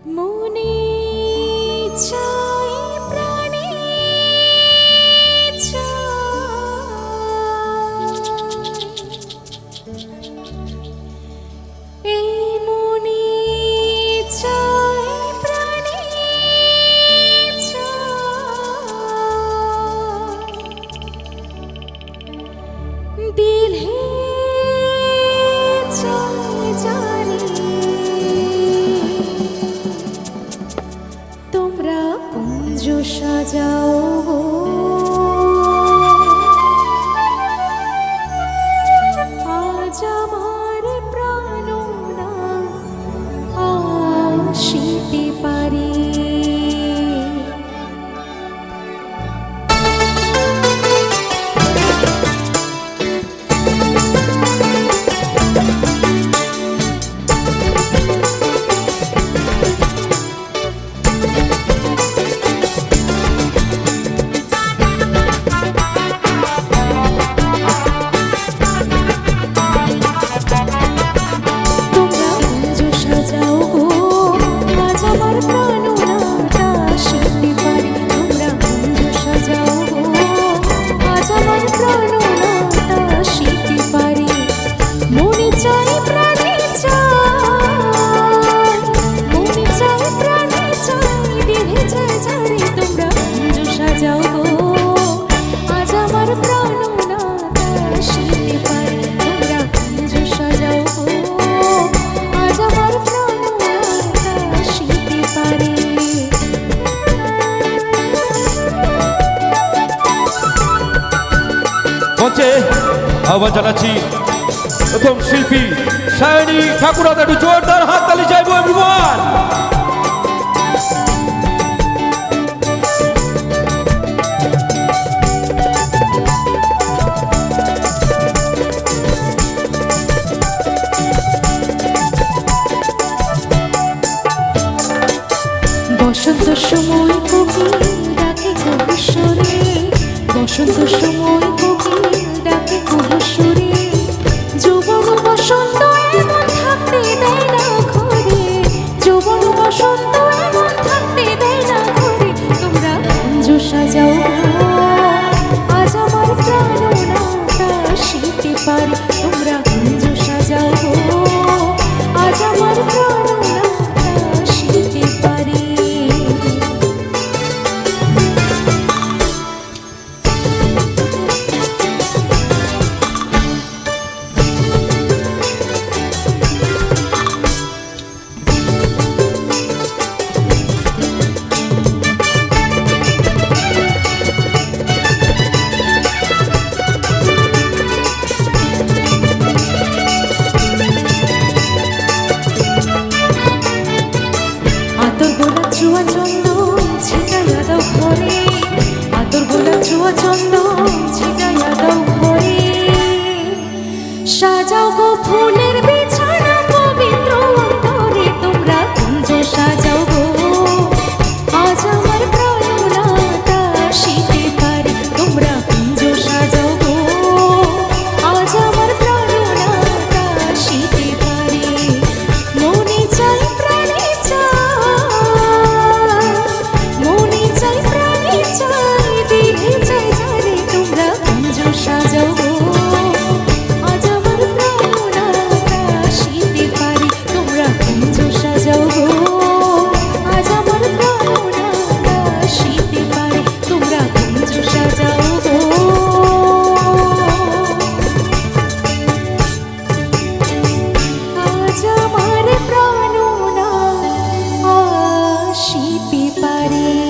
মনে চাই প্রাণে এই মনে চাই প্রাণে দিলে চাই জানি তোমরা কুঞ্জ সাজাও আজ আমার প্রাণনা আসিতে পারে। মঞ্চে আহ্বান জানাচ্ছি প্রথম শিল্পী সায়নী ঠাকুর। একটু জোরদার হাততালি চাইবো এভরিওয়ান। বসন্ত সময় কোকিল ডাকে কবুসরে, বসন্ত সময় কোকিল ডাকে কবুসরে, যৌবন বসন্ত এমন থাকতে দেয় না ঘরে, যৌবন বসন্ত এমন থাকতে দেয় না ঘরে। তোমরা কুঞ্জ সাজাও আজ আমার প্রাণনাটা আসিতে পারে, তোমরা কুঞ্জ সাজাও আজ আমার প্রাণনাটা আসিতে পারে। আতর গোলাপ ছোঁয়া চন্দন ছিটাইয়া দাও ঘরে, আতর গোলাপ ছোঁয়া চন্দন ছিটাইয়া দাও ঘরে, সাজাও গো ফুলের বিছানা পবিত্র অন্তরে, তোমরা কুঞ্জ সাজাও গো আজ আমার প্রাণনাটা আসিতে পারে, তোমরা কুঞ্জ সাজাও গো আজ আমার প্রাণনাটা আসিতে পারে। মনে চাই প্রাণে মনে চাই প্রাণে চাই দিলে চাই জানি তোমরা কুঞ্জ সাজাও গো আজ আমার প্রাণনাটা আসিতে পারে, তোমরা কুঞ্জ সাজাও গো আজ আমার প্রাণনাটা আসিতে পারে, তোমরা কুঞ্জ সাজাও গো আজ আমার প্রাণনা আসিতে পারে।